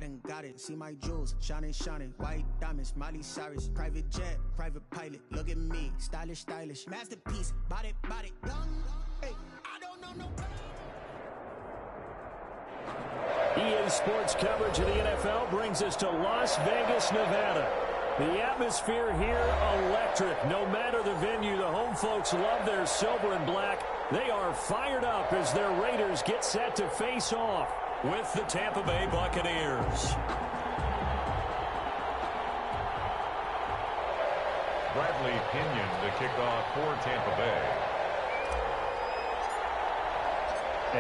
done got it. See my jewels, shining, shining. White diamonds, Miley Cyrus. Private jet, private pilot. Look at me, stylish, stylish. Masterpiece, body, body. Young, hey, I don't know no better. EA Sports coverage of the NFL brings us to Las Vegas, Nevada. The atmosphere here, electric. No matter the venue, the home folks love their silver and black. They are fired up as their Raiders get set to face off with the Tampa Bay Buccaneers. Bradley Pinion to kick off for Tampa Bay.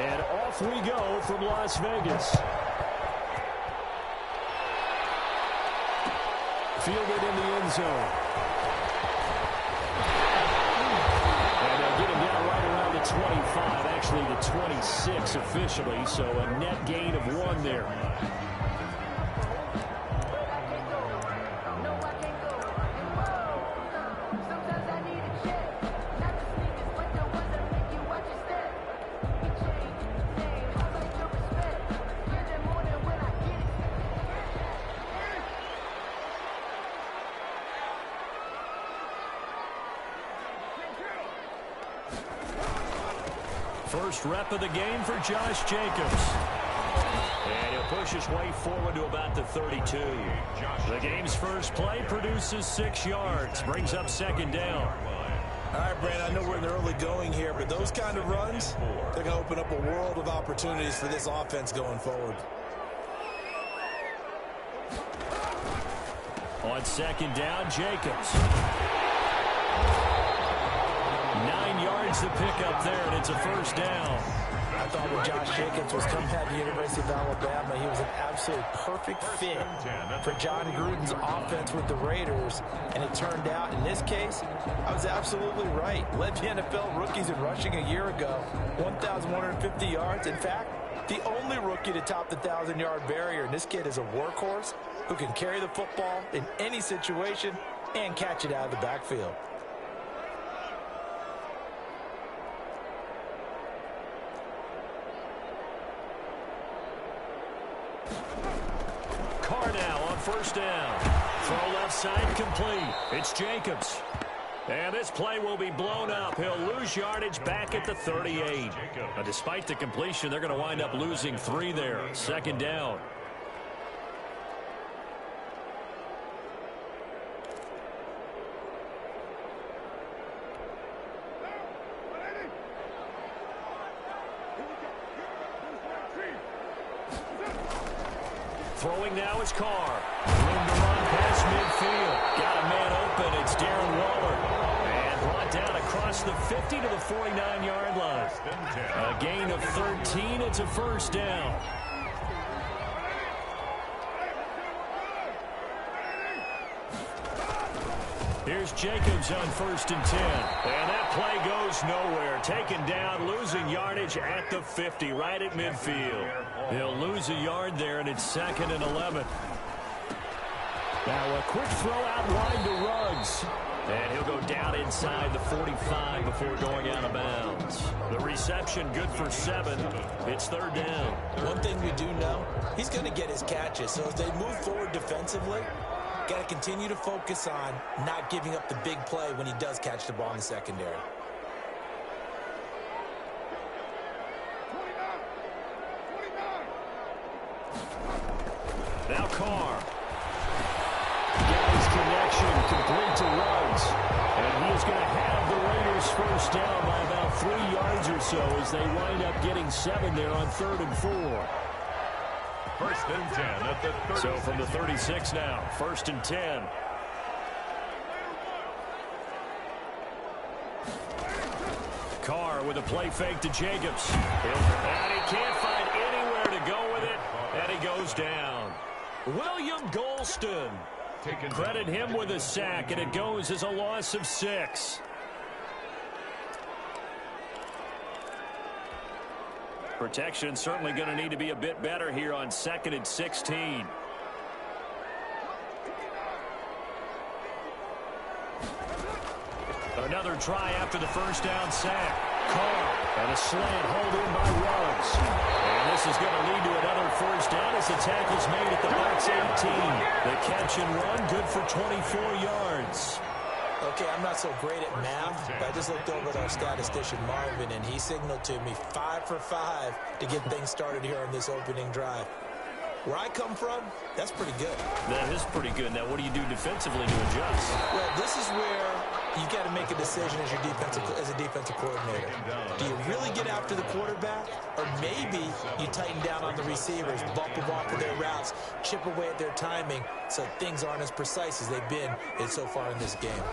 And off we go from Las Vegas. Fielded in the end zone. And they'll get him down right around the 25, actually the 26 officially, so a net gain of 1 there. First rep of the game for Josh Jacobs. And he'll push his way forward to about the 32. The game's first play produces 6 yards. Brings up second down. All right, Brandon, I know we're in the early going here, but those kind of runs, they're going to open up a world of opportunities for this offense going forward. On second down, Jacobs. 9 yards to pick up there, and it's a first down. I thought when Josh Jacobs was coming out of the University of Alabama, he was an absolute perfect fit for John Gruden's offense with the Raiders. And it turned out, in this case, I was absolutely right. Led the NFL rookies in rushing a year ago, 1,150 yards. In fact, the only rookie to top the 1,000-yard barrier. And this kid is a workhorse who can carry the football in any situation and catch it out of the backfield. First down. Throw left side complete. It's Jacobs. And this play will be blown up. He'll lose yardage back at the 38. Now, despite the completion, they're going to wind up losing 3 there. Second down. Throwing now is Carr. Room to run past midfield. Got a man open. It's Darren Waller. And brought down across the 50 to the 49-yard line. A gain of 13. It's a first down. Here's Jacobs on 1st and 10. And that play goes nowhere. Taken down, losing yardage at the 50, right at midfield. He'll lose a yard there, and it's 2nd and 11. Now a quick throw out wide to Ruggs. And he'll go down inside the 45 before going out of bounds. The reception good for 7. It's 3rd down. One thing we do know, he's going to get his catches. So as they move forward defensively, got to continue to focus on not giving up the big play when he does catch the ball in the secondary. Now Carr. Gets connection complete to Ruggs. And he is going to have the Raiders first down by about 3 yards or so as they wind up getting 7 there on 3rd and 4. 1st and 10 at the 36. So from the 36 now, 1st and 10. Carr with a play fake to Jacobs. And he can't find anywhere to go with it. And he goes down. William Golston. Credit him with a sack, and it goes as a loss of 6. Protection certainly going to need to be a bit better here on 2nd and 16. Another try after the first down sack. Carr and a slant hold in by Ruggs. And This is going to lead to another first down as the tackle's made at the box 18. The catch and run, good for 24 yards. Okay, I'm not so great at math, but I just looked over at our statistician, Marvin, and he signaled to me 5 for 5 to get things started here on this opening drive. Where I come from, that's pretty good. That is pretty good. Now, what do you do defensively to adjust? Well, this is where you got to make a decision as a defensive coordinator. Do you really get after the quarterback, or maybe you tighten down on the receivers, bump them off of their routes, chip away at their timing, so things aren't as precise as they've been so far in this game.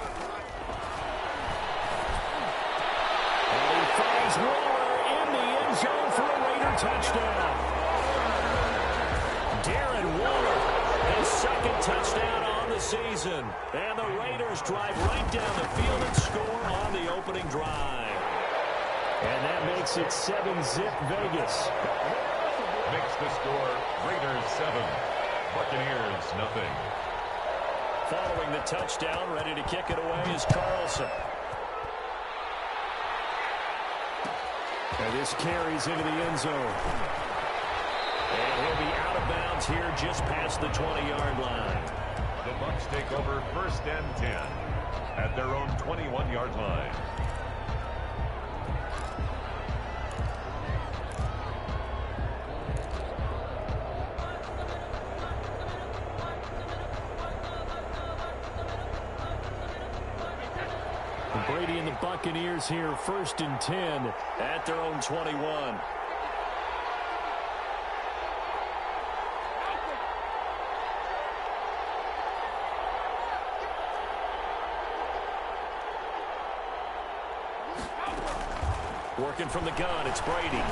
And he finds Waller in the end zone for a Raider touchdown. Darren Waller, his second touchdown on the season. And the Raiders drive right down the field and score on the opening drive. And that makes it 7-zip Vegas. Makes the score Raiders 7, Buccaneers nothing. Following the touchdown, ready to kick it away is Carlson. And this carries into the end zone. And he'll be out of bounds here just past the 20-yard line. The Bucs take over 1st and 10 at their own 21-yard line. Brady and the Buccaneers here 1st and 10 at their own 21. Working from the gun, it's Brady. He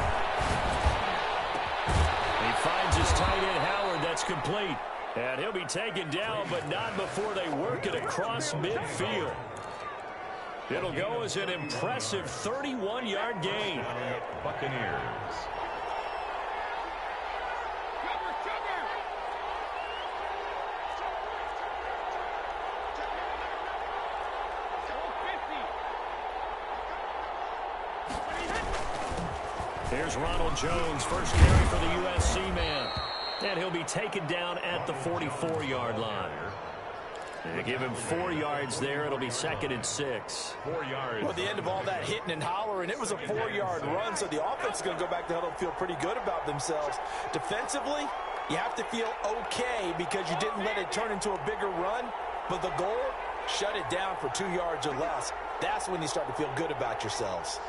finds his tight end, Howard. That's complete. And he'll be taken down, but not before they work it across midfield. It'll go as an impressive 31-yard gain. Buccaneers. Here's Ronald Jones, first carry for the USC man. And he'll be taken down at the 44-yard line. They give him 4 yards there. It'll be 2nd and 6. 4 yards. Well, at the end of all that hitting and hollering, it was a 4-yard run, so the offense is going to go back to huddle and feel pretty good about themselves. Defensively, you have to feel okay because you didn't let it turn into a bigger run, but the goal, shut it down for 2 yards or less. That's when you start to feel good about yourselves.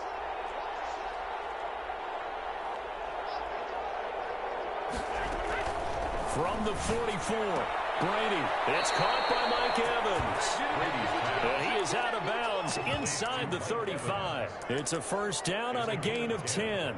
From the 44, Brady. It's caught by Mike Evans. And he is out of bounds inside the 35. It's a first down on a gain of 10.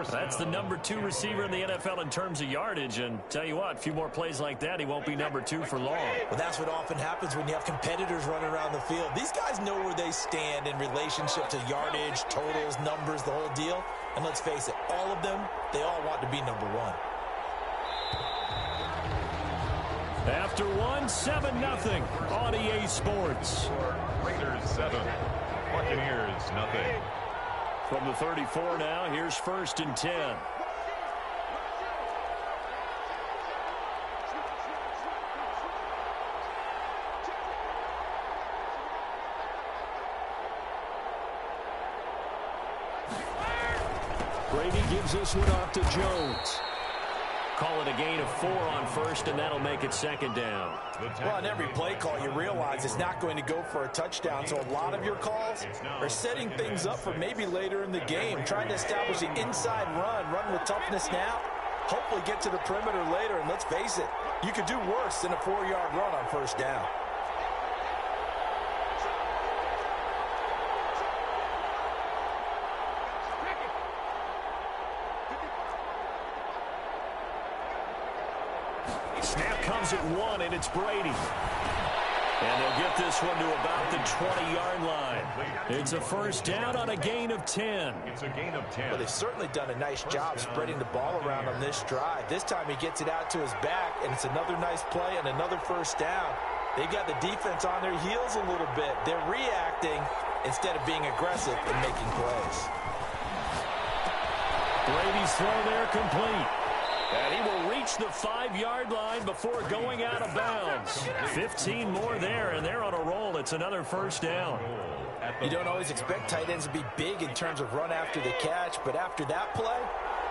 That's the number 2 receiver in the NFL in terms of yardage. And tell you what, a few more plays like that, he won't be number 2 for long. Well, that's what often happens when you have competitors running around the field. These guys know where they stand in relationship to yardage, totals, numbers, the whole deal. And let's face it, all of them, they all want to be number 1. After 7-0 on EA Sports. Raiders 7, Buccaneers nothing. From the 34 now, here's 1st and 10. Brady gives this one off to Jones. Call it a gain of 4 on 1st, and that'll make it 2nd down. Well, on every play call, you realize it's not going to go for a touchdown, so a lot of your calls are setting things up for maybe later in the game, trying to establish the inside run with toughness now, hopefully get to the perimeter later, and let's face it, you could do worse than a 4-yard run on 1st down. Snap comes at 1, and it's Brady. And they'll get this one to about the 20-yard line. It's a first down on a gain of 10. It's a gain of 10. Well, they've certainly done a nice job spreading the ball around on this drive. This time he gets it out to his back, and it's another nice play and another first down. They've got the defense on their heels a little bit. They're reacting instead of being aggressive and making plays. Brady's throw there complete. And he will reach the 5-yard line before going out of bounds. 15 more there, and they're on a roll. It's another first down. You don't always expect tight ends to be big in terms of run after the catch, but after that play,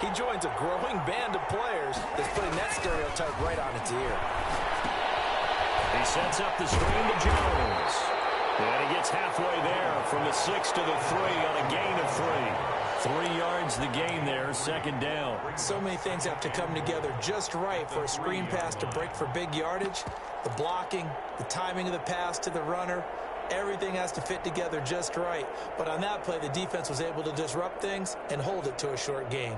he joins a growing band of players that's putting that stereotype right on its ear. He sets up the screen to Jones. And he gets halfway there from the 6 to the 3 on a gain of 3. 3 yards the gain there, second down. So many things have to come together just right for a screen pass to break for big yardage. The blocking, the timing of the pass to the runner, everything has to fit together just right. But on that play, the defense was able to disrupt things and hold it to a short gain.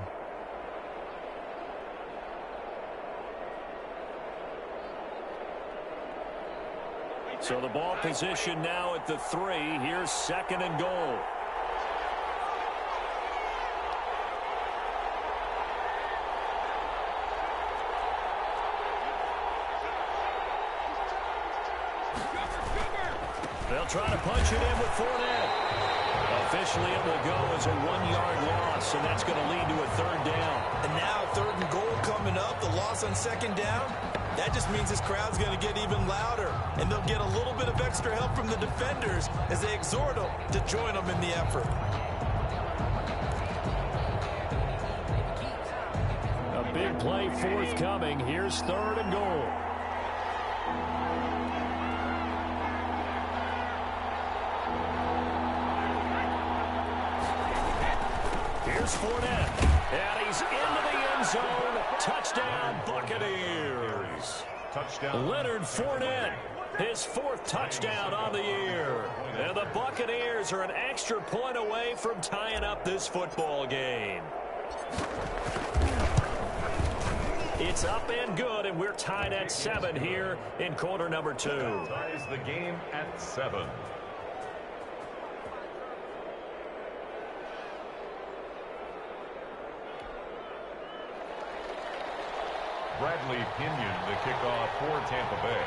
So the ball position now at the 3. Here's second and goal. They'll try to punch it in with Fournette. Officially, it will go as a 1-yard loss, and that's going to lead to a third down. And now third and goal coming up, the loss on second down. That just means this crowd's going to get even louder, and they'll get a little bit of extra help from the defenders as they exhort them to join them in the effort. A big play forthcoming. Here's third and goal. Here's Fournette, and he's into the end zone. Touchdown, Buccaneers. Touchdown. Leonard Fournette, his 4th touchdown on the year. And the Buccaneers are an extra point away from tying up this football game. It's up and good, and we're tied at 7 here in quarter number 2. Ties the game at 7. Bradley Pinion, the kickoff for Tampa Bay.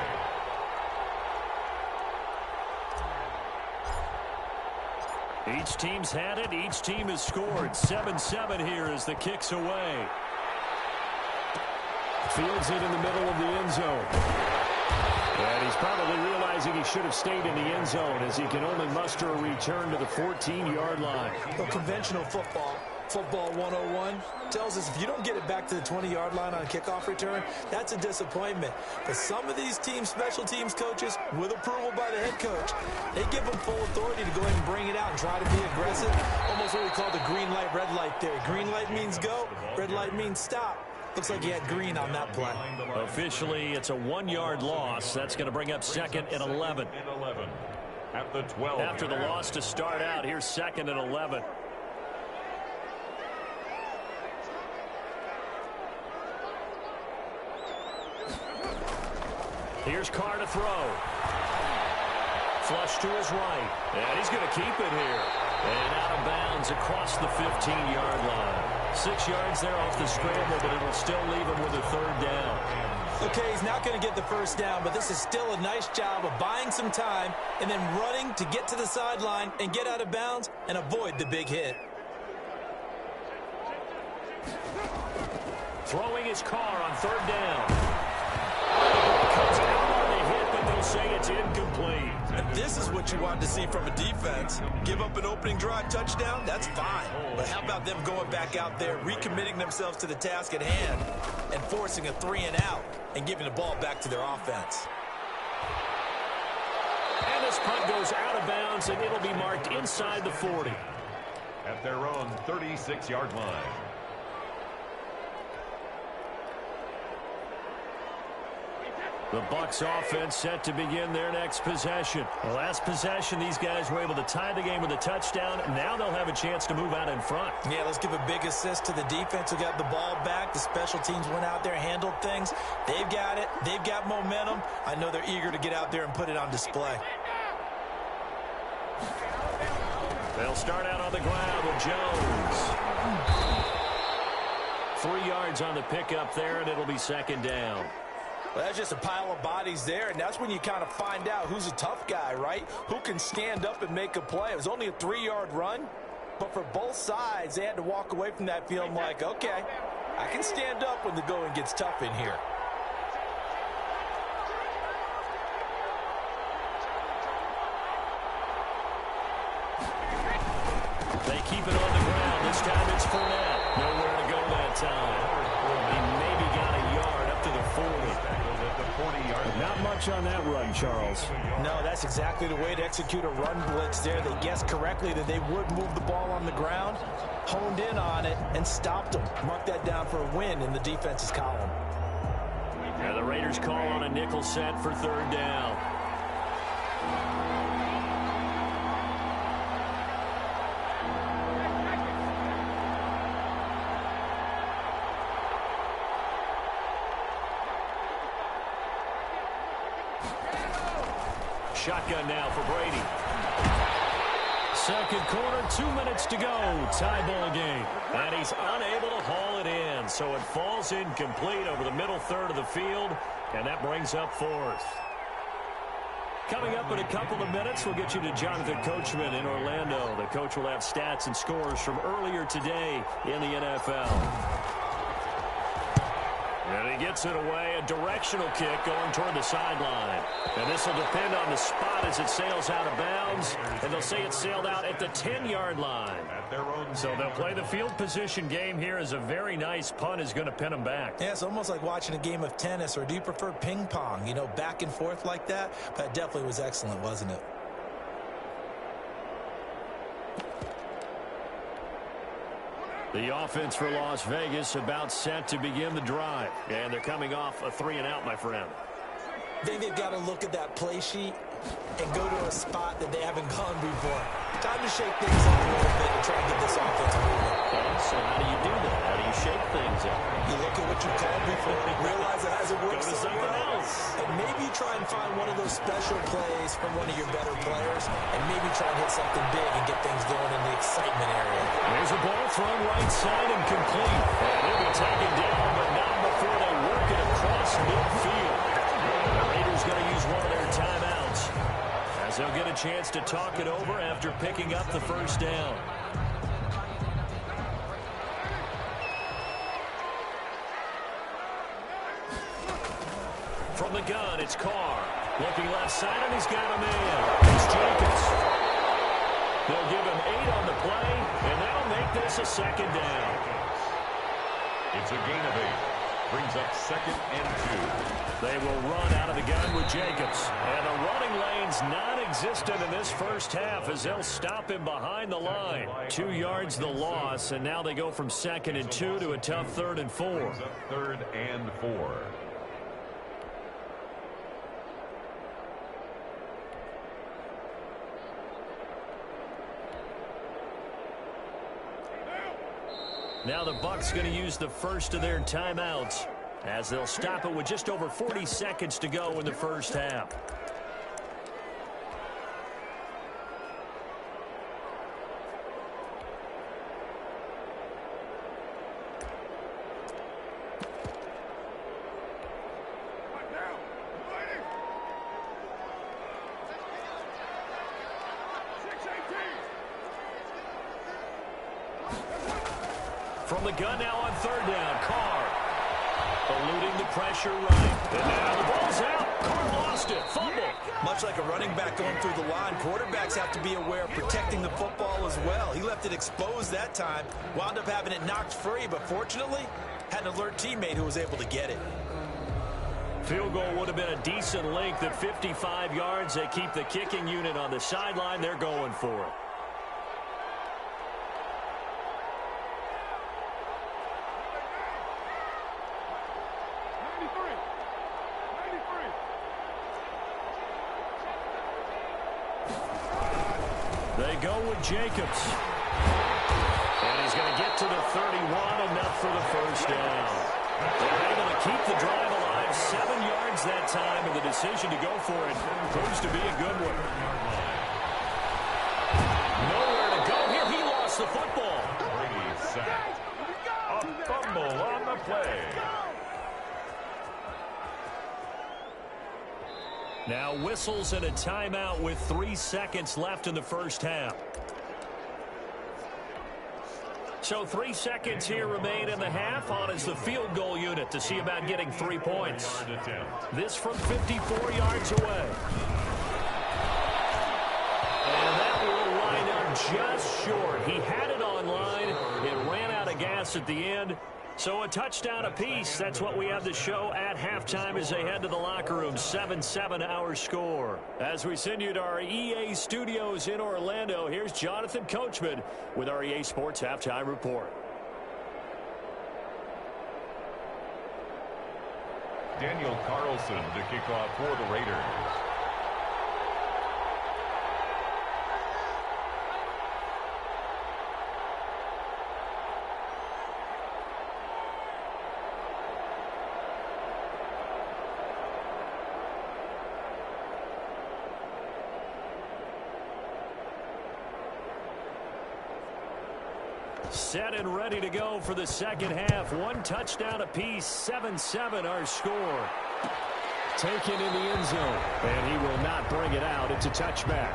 Each team's had it. Each team has scored. 7-7 here as the kick's away. Fields it in the middle of the end zone. And he's probably realizing he should have stayed in the end zone as he can only muster a return to the 14-yard line. Well, conventional football 101, tells us if you don't get it back to the 20-yard line on a kickoff return, that's a disappointment. But some of these teams, special teams coaches, with approval by the head coach, they give them full authority to go ahead and bring it out and try to be aggressive. Almost what we call the green light, red light theory. Green light means go, red light means stop. Looks like he had green on that play. Officially, it's a 1-yard loss. That's going to bring up second and 11. At the 12. After the loss to start out, here's second and 11. Here's Carr to throw. Flush to his right. And he's going to keep it here. And out of bounds across the 15-yard line. 6 yards there off the scramble, but it'll still leave him with a third down. Okay, he's not going to get the first down, but this is still a nice job of buying some time and then running to get to the sideline and get out of bounds and avoid the big hit. Throwing his Carr on third down. Comes out on the hit, but they'll say it's incomplete. And this is what you want to see from a defense. Give up an opening drive touchdown, that's fine. But how about them going back out there, recommitting themselves to the task at hand, and forcing a 3-and-out and giving the ball back to their offense. And this punt goes out of bounds, and it'll be marked inside the 40. At their own 36-yard line. The Bucs offense set to begin their next possession. The last possession, these guys were able to tie the game with a touchdown. Now they'll have a chance to move out in front. Yeah, let's give a big assist to the defense who got the ball back. The special teams went out there, handled things. They've got it. They've got momentum. I know they're eager to get out there and put it on display. They'll start out on the ground with Jones. 3 yards on the pickup there, and it'll be second down. Well, that's just a pile of bodies there, and that's when you kind of find out who's a tough guy, right? Who can stand up and make a play. It was only a 3-yard run, But for both sides, they had to walk away from that feeling like, okay, I can stand up when the going gets tough in here. They keep it on the ground. This time it's Fournette. Nowhere to go that time. He maybe got a yard up to the 40. Not much on that run, Charles. No, that's exactly the way to execute a run blitz there. They guessed correctly that they would move the ball on the ground, honed in on it, and stopped them. Mark that down for a win in the defense's column. And the Raiders call on a nickel set for third down. Shotgun now for Brady. Second quarter, 2 minutes to go. Tie ball game. And he's unable to haul it in. So it falls incomplete over the middle third of the field. And that brings up fourth. Coming up in a couple of minutes, we'll get you to Jonathan Coachman in Orlando. The coach will have stats and scores from earlier today in the NFL. And he gets it away, a directional kick going toward the sideline. And this will depend on the spot as it sails out of bounds. And they'll say it sailed out at the 10-yard line. So they'll play the field position game here as a very nice punt is going to pin them back. Yeah, it's almost like watching a game of tennis, or do you prefer ping pong? You know, back and forth like that? That definitely was excellent, wasn't it? The offense for Las Vegas about set to begin the drive. And they're coming off a 3-and-out, my friend. I think they've got to look at that play sheet and go to a spot that they haven't gone before. Time to shake things up a little bit and try and get this offense moving. Okay, so how do you do that? How do you shake things up? You look at what you've called before, realize it hasn't worked Go to so something well, else. and maybe try and find one of those special plays from one of your better players, and maybe try and hit something big and get things going in the excitement area. There's a ball thrown right side and complete. And he'll be taken down, but not before they work it across midfield. The Raiders going to use one of their timeouts as they'll get a chance to talk it over after picking up the first down. From the gun, it's Carr. Looking left side, and he's got a man. It's Jacobs. They'll give him 8 on the play, and that'll make this a second down. It's a gain of 8. Brings up 2nd and 2. They will run out of the gun with Jacobs. And the running lane's non-existent in this first half as they'll stop him behind the line. 2 yards the loss, and now they go from 2nd and 2 to a tough 3rd and 4. Brings up 3rd and 4. Now the Bucs going to use the first of their timeouts as they'll stop it with just over 40 seconds to go in the first half. From the gun now on 3rd down, Carr eluding the pressure right. And now the ball's out. Carr lost it. Fumble. Much like a running back going through the line, quarterbacks have to be aware of protecting the football as well. He left it exposed that time, wound up having it knocked free, but fortunately had an alert teammate who was able to get it. Field goal would have been a decent length at 55 yards. They keep the kicking unit on the sideline. They're going for it. They go with Jacobs. And he's going to get to the 31, enough for the first down. They're able to keep the drive alive, 7 yards that time, and the decision to go for it proves to be a good one. Nowhere to go here. He lost the football. Brady sacked. A fumble on the play. Now whistles and a timeout with 3 seconds left in the first half. So 3 seconds here remain in the half. On is the field goal unit to see about getting 3 points. This from 54 yards away. And that will line up just short. He had it on line. It ran out of gas at the end. So a touchdown apiece. That's what we have to show at halftime as they head to the locker room. 7-7 our score. As we send you to our EA studios in Orlando, here's Jonathan Coachman with our EA Sports Halftime Report. Daniel Carlson to kick off for the Raiders. Set and ready to go for the second half. 1 touchdown apiece. 7-7 our score. Taken in the end zone. And he will not bring it out. It's a touchback.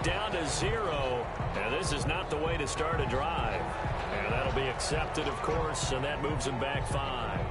down to 0. And this is not the way to start a drive. And that'll be accepted, of course, and that moves them back 5.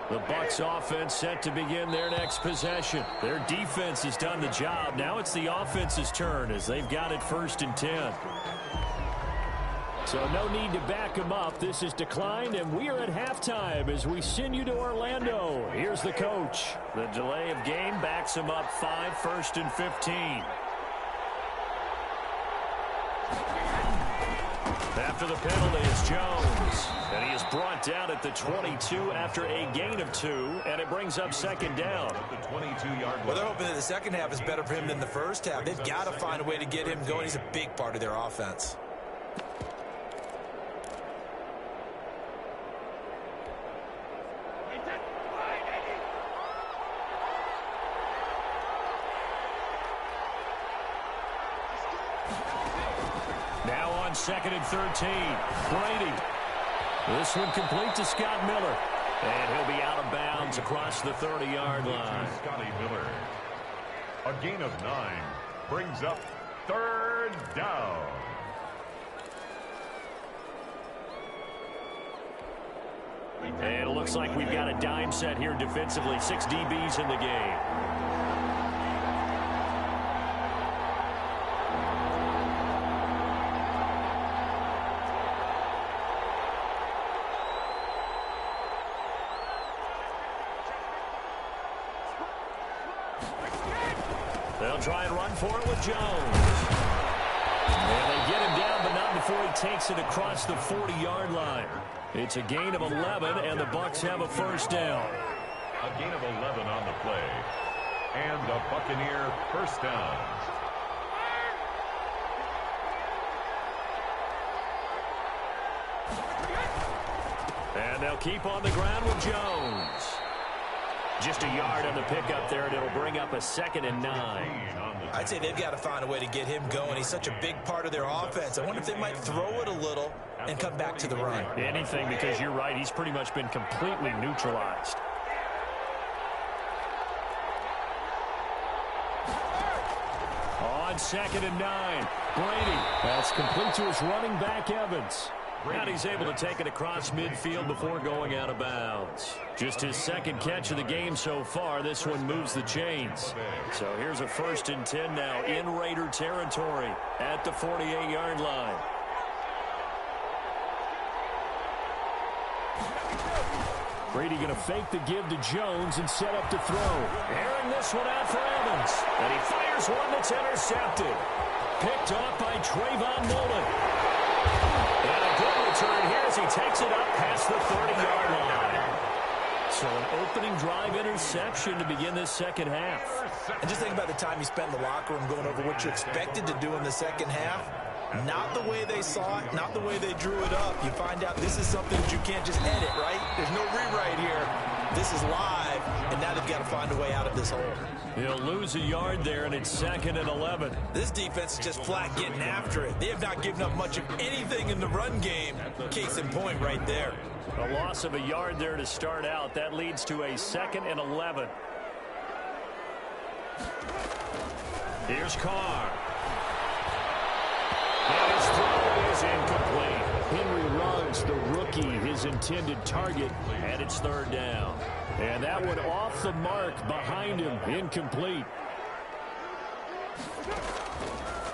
The Bucs offense set to begin their next possession. Their defense has done the job. Now it's the offense's turn as they've got it 1st and 10. So no need to back them up. This is declined, and we are at halftime as we send you to Orlando. Here's the coach. The delay of game backs them up 5, 1st and 15. After the penalty, it's Jones. And he is brought down at the 22 after a gain of 2, and it brings up 2nd down. The 22-yard line. Well, they're hoping that the second half is better for him than the first half. They've got to find a way to get him going. He's a big part of their offense. Now on 2nd and 13. Brady. This one complete to Scott Miller. And he'll be out of bounds across the 30-yard line. Scotty Miller. A gain of 9 brings up 3rd down. And it looks like we've got a dime set here defensively. 6 DBs in the game. They'll try and run for it with Jones. And they get him down, but not before he takes it across the 40-yard line. It's a gain of 11, and the Bucs have a 1st down. A gain of 11 on the play. And the Buccaneer 1st down. And they'll keep on the ground with Jones. Just a yard on the pickup there, and it'll bring up a 2nd and 9. I'd say they've got to find a way to get him going. He's such a big part of their offense. I wonder if they might throw it a little and come back to the run. Anything, because you're right. He's pretty much been completely neutralized. On 2nd and 9, Brady. That's complete to his running back, Evans. And he's able to take it across midfield before going out of bounds. Just his 2nd catch of the game so far. This one moves the chains. So here's a 1st and 10 now in Raider territory at the 48-yard line. Brady going to fake the give to Jones and set up to throw. Airing this one out for Evans. And he fires one that's intercepted. Picked off by Trayvon Mullen. And a good return here as he takes it up past the 30-yard line. So an opening drive interception to begin this 2nd half. And just think about the time you spent in the locker room going over what you expected to do in the 2nd half. Not the way they saw it, not the way they drew it up. You find out this is something that you can't just edit, right? There's no rewrite here. This is live, and now they've got to find a way out of this hole. He'll lose a yard there, and it's 2nd and 11. This defense is just flat getting after it. They have not given up much of anything in the run game. Case in point right there. A loss of a yard there to start out. That leads to a 2nd and 11. Here's Carr. And his throw is incomplete. Henry Ruggs, the rookie, his intended target, and it's 3rd down. And that one off the mark behind him, incomplete.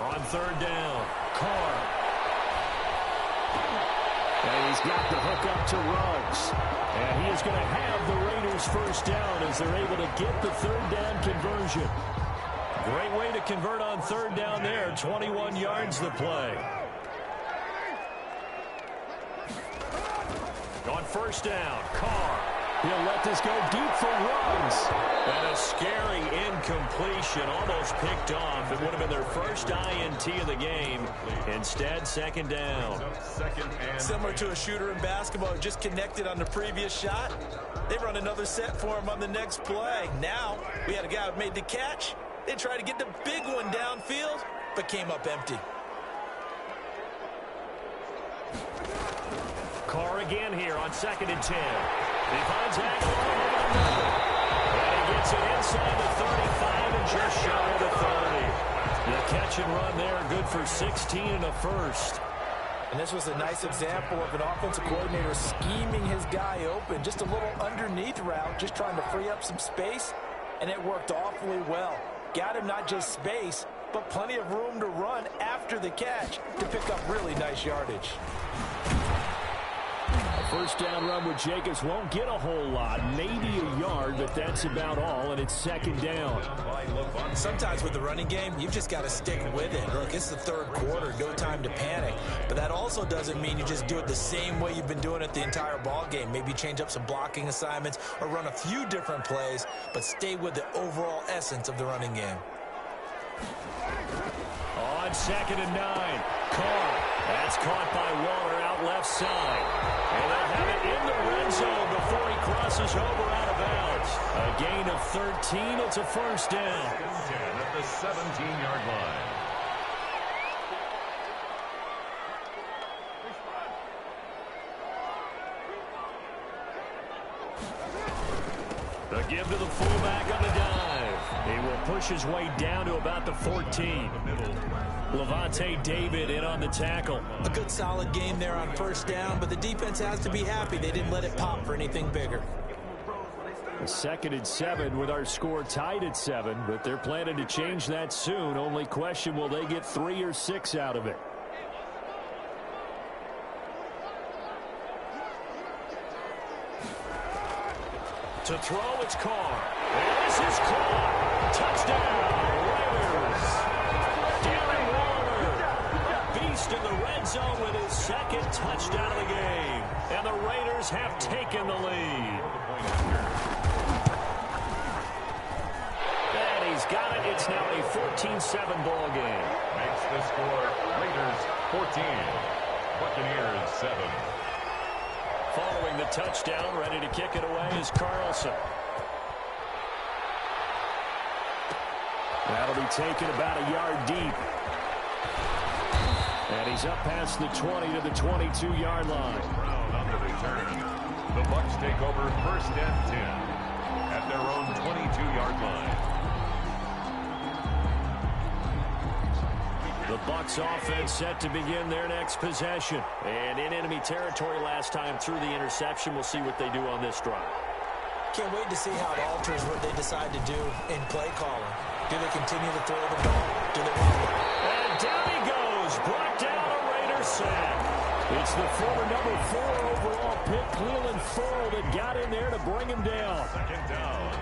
On 3rd down, Carr. And he's got the hook up to Ruggs. And he is going to have the Raiders first down as they're able to get the third down conversion. Great way to convert on third down there. 21 yards the play. On first down, Carr. He'll let this go deep for Ruggs. And a scary incompletion, almost picked off. It would have been their first INT of the game. Instead, second down. Similar to a shooter in basketball, just connected on the previous shot. They run another set for him on the next play. Now, we had a guy who made the catch. They tried to get the big one downfield, but came up empty. Carr again here on 2nd and 10. He finds Aguilar over the middle. And he gets it inside the 35 and just shy of the 30. The catch and run there, good for 16 and a first. And this was a nice example of an offensive coordinator scheming his guy open. Just a little underneath route, just trying to free up some space. And it worked awfully well. Got him not just space, but plenty of room to run after the catch to pick up really nice yardage. First down run with Jacobs won't get a whole lot, maybe a yard, but that's about all, and it's second down. Sometimes with the running game, you've just got to stick with it. Look, it's the third quarter, no time to panic. But that also doesn't mean you just do it the same way you've been doing it the entire ball game. Maybe change up some blocking assignments or run a few different plays, but stay with the overall essence of the running game. On 2nd and 9, Carr. That's caught by Waller out left side. And they'll have it in the red zone before he crosses over out of bounds. A gain of 13. It's a first down. 10 at the 17-yard line. The give to the fullback on the dive. He will push his way down to about the 14. Levante David in on the tackle. A good solid game there on first down, but the defense has to be happy they didn't let it pop for anything bigger. 2nd and 7 with our score tied at 7, but they're planning to change that soon. Only question, will they get 3 or 6 out of it? To throw, it's Carr. And this is caught. Touchdown, Raiders. Darren Waller, a beast in the red zone with his second touchdown of the game. And the Raiders have taken the lead. And he's got it. It's now a 14-7 ball game. Makes the score Raiders 14, Buccaneers 7. Following the touchdown, ready to kick it away is Carlson. That'll be taken about a yard deep. And he's up past the 20 to the 22-yard line. Brown on the return. The Bucs take over 1st and 10 at their own 22-yard line. The Bucs offense set to begin their next possession. And in enemy territory last time through the interception. We'll see what they do on this drive. Can't wait to see how it alters what they decide to do in play calling. Do they continue to throw the ball? Do they run it? And down he goes. Brought down a Raider sack. It's the former number 4 overall pick, Cleveland Farrell, that got in there to bring him down. Second down.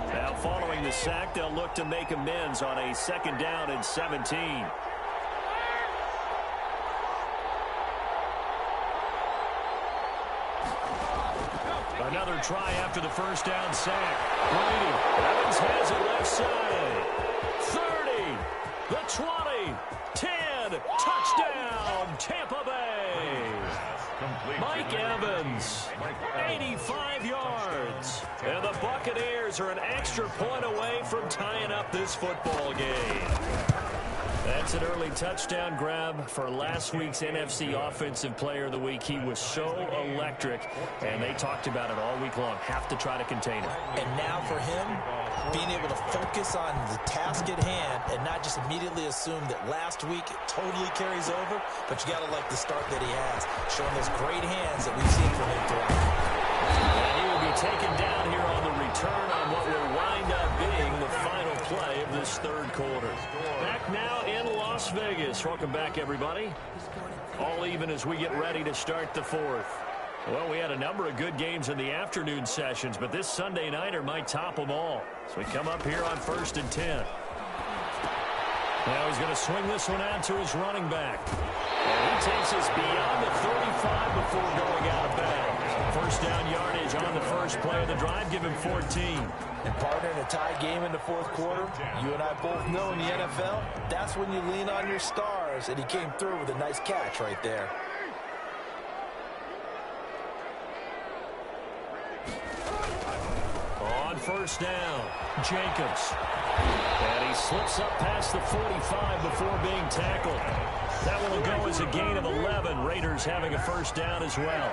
Now following the sack, they'll look to make amends on a 2nd down and 17. Another try after the first down sack. Brady. Evans has it left side. 30. The 20. 10. Touchdown. Tampa Bay. Mike Evans. 85 yards. And the Buccaneers are an extra point away from tying up this football game. That's an early touchdown grab for last week's NFC Offensive Player of the Week. He was so electric, and they talked about it all week long. Have to try to contain him. And now for him, being able to focus on the task at hand and not just immediately assume that last week it totally carries over, but you got to like the start that he has, showing those great hands that we've seen from him throughout. And he will be taken down here on the return on what will wind up being the final play of this this third quarter. Back now in Las Vegas. Welcome back, everybody. All even as we get ready to start the fourth. Well, we had a number of good games in the afternoon sessions, but this Sunday nighter might top them all. So we come up here on 1st and 10. Now he's going to swing this one out to his running back. And he takes us beyond the 35 before going out of bounds. First down yardage on the first play of the drive. Give him 14. And partner, in a tie game in the fourth quarter, you and I both know in the NFL, that's when you lean on your stars. And he came through with a nice catch right there. On first down, Jacobs. And he slips up past the 45 before being tackled. That will go as a gain of 11. Raiders having a first down as well.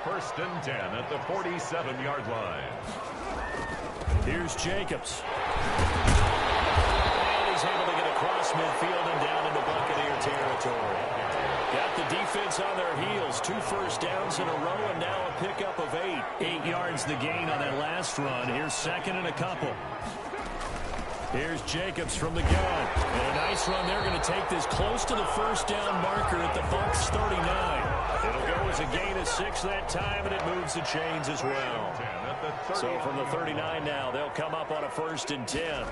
1st and 10 at the 47-yard line. Here's Jacobs. And he's able to get across midfield and down into Buccaneer territory. Got the defense on their heels. 2 first downs in a row and now a pickup of 8. 8 yards the gain on that last run. Here's second and a couple. Here's Jacobs from the gun. And a nice run. They're going to take this close to the first down marker at the Bucs 39. It'll go as a gain of 6 that time, and it moves the chains as well. So from the 39 now, they'll come up on a 1st and 10.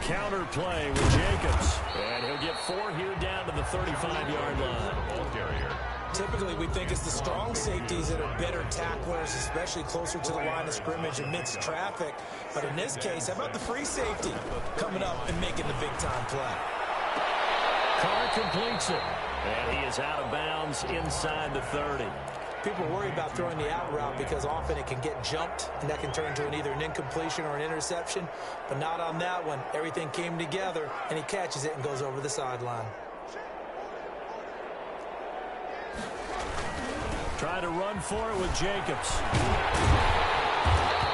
Counter play with Jacobs. And he'll get 4 here down to the 35-yard line. Ball carrier. Typically, we think it's the strong safeties that are better tacklers, especially closer to the line of scrimmage amidst traffic. But in this case, how about the free safety coming up and making the big-time play? Carr completes it. And he is out of bounds inside the 30. People worry about throwing the out route because often it can get jumped, and that can turn into either an incompletion or an interception. But not on that one. Everything came together, and he catches it and goes over the sideline. Try to run for it with Jacobs.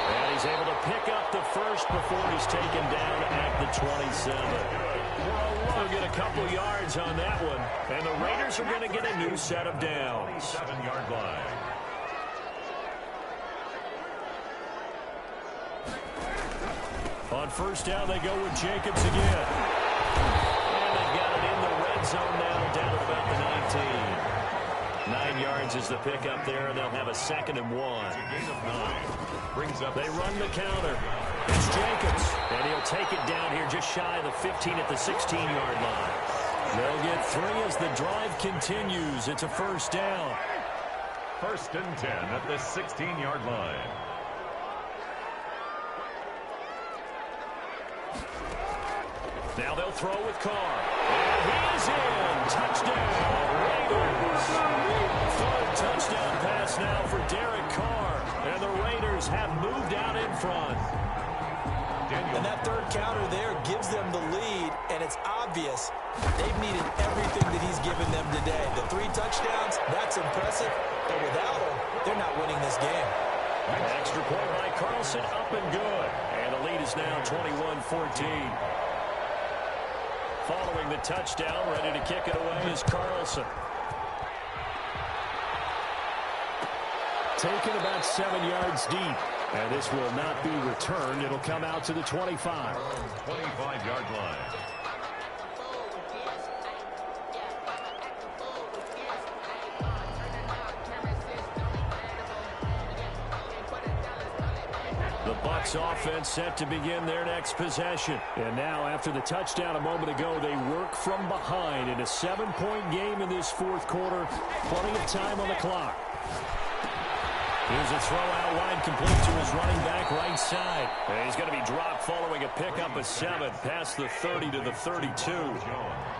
And he's able to pick up the first before he's taken down at the 27. They'll get a couple yards on that one. And the Raiders are going to get a new set of downs. 7-yard line. On first down, they go with Jacobs again. And they've got it in the red zone now, down at about the 19. 9 yards is the pickup there, and they'll have a 2nd and 1. Gain of 9. Brings up. They run the counter. It's Jacobs, and he'll take it down here just shy of the 15 at the 16-yard line. They'll get 3 as the drive continues. It's a first down. 1st and 10 at the 16-yard line. Now they'll throw with Carr. And he is in. Touchdown, Raiders. 3rd touchdown pass now for Derek Carr. And the Raiders have moved out in front. And that 3rd counter there gives them the lead, and it's obvious they've needed everything that he's given them today. The 3 touchdowns, that's impressive, but without him, they're not winning this game. An extra point by Carlson, up and good. And the lead is now 21-14. Following the touchdown, ready to kick it away is Carlson. Taken about 7 yards deep. And this will not be returned. It'll come out to the 25. 25-yard line. The Bucs offense set to begin their next possession. And now after the touchdown a moment ago, they work from behind in a 7-point game in this 4th quarter. Plenty of time on the clock. Here's a throw out wide, complete to his running back right side. And he's going to be dropped following a pickup of 7 past the 30 to the 32.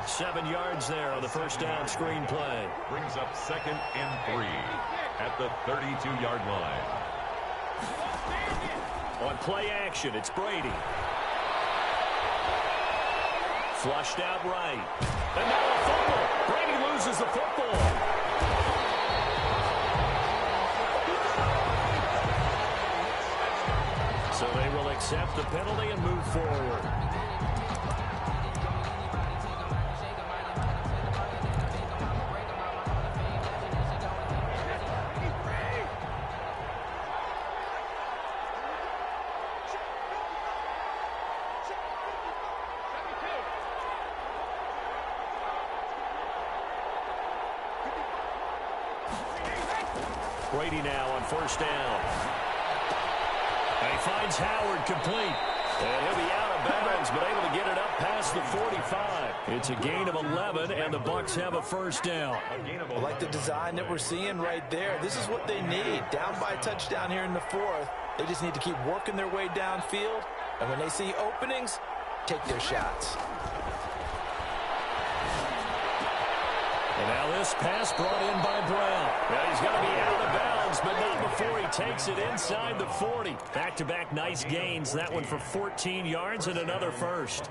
7 yards there on the first down screen play. Brings up 2nd and 3 at the 32-yard line. On play action, it's Brady. Flushed out right. And now a fumble. Brady loses the football. So they will accept the penalty and move forward. Brady now on first down. And he finds Howard complete. And he'll be out of bounds, but able to get it up past the 45. It's a gain of 11, and the Bucs have a first down. I like the design that we're seeing right there. This is what they need. Down by a touchdown here in the fourth. They just need to keep working their way downfield. And when they see openings, take their shots. And now this pass brought in by Brown. Well, he's going to be out of bounds, but not before he takes it inside the 40. Back-to-back nice gains. That one for 14 yards and another first.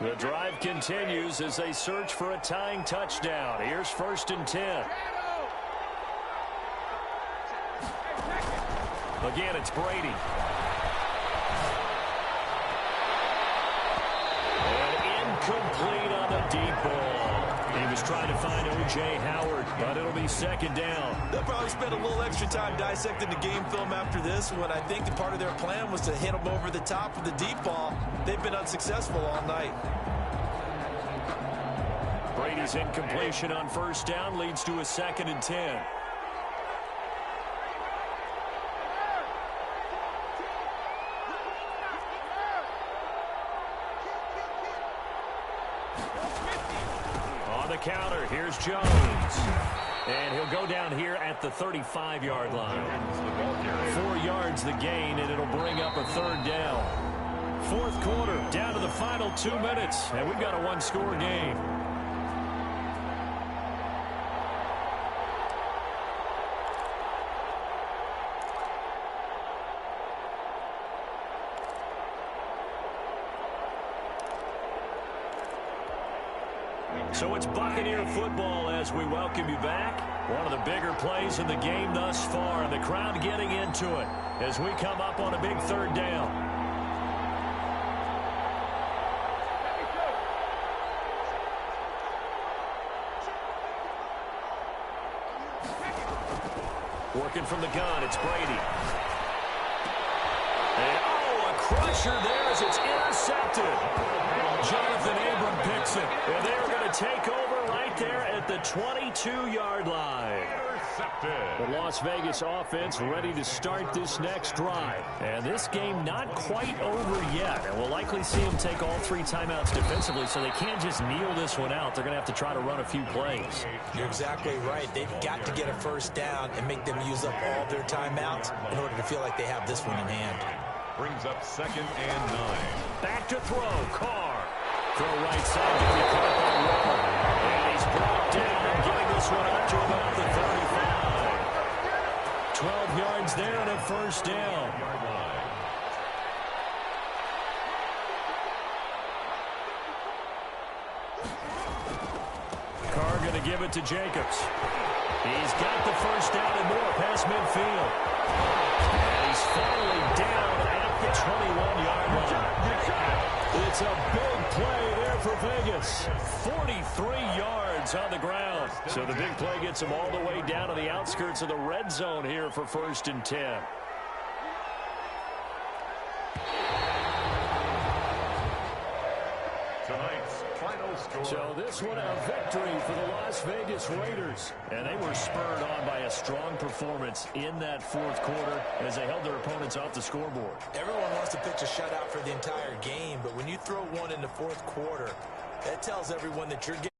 The drive continues as they search for a tying touchdown. Here's 1st and 10. Again, it's Brady. And incomplete on the deep ball. He was trying to find O.J. Howard, but it'll be 2nd down. They'll probably spend a little extra time dissecting the game film after this one. I think part of their plan was to hit him over the top of the deep ball. They've been unsuccessful all night. Brady's incompletion on 1st down leads to a 2nd and 10. Counter. Here's Jones. And he'll go down here at the 35-yard line. 4 yards the gain, and it'll bring up a 3rd down. 4th quarter, down to the final 2 minutes, and we've got a 1-score game. So it's Buccaneer football as we welcome you back. One of the bigger plays in the game thus far, and the crowd getting into it as we come up on a big 3rd down. Working from the gun, it's Brady. And, oh, a crusher there as it's intercepted. Jonathan Abram picks it, and they are going to take over right there at the 22-yard line. The Las Vegas offense ready to start this next drive. And this game not quite over yet. And we'll likely see them take all 3 timeouts defensively, so they can't just kneel this one out. They're going to have to try to run a few plays. You're exactly right. They've got to get a 1st down and make them use up all their timeouts in order to feel like they have this one in hand. Brings up 2nd and 9. Back to throw. Carr. Throw right side to be caught by Rowe. And he's brought down, getting this one up to about the 35. 12 yards there and a 1st down. Carr going to give it to Jacobs. He's got the 1st down and more past midfield. And he's finally down at the 21-yard line. It's a big play there for Vegas. 43 yards on the ground. So the big play gets them all the way down to the outskirts of the red zone here for 1st and 10. Tonight's final score. So this one a victory for the Las Vegas Raiders. And they were spurred on by a strong performance in that 4th quarter as they held their opponents off the scoreboard. Everyone wants to pitch a shutout for the entire game, but when you throw one in the 4th quarter, that tells everyone that you're getting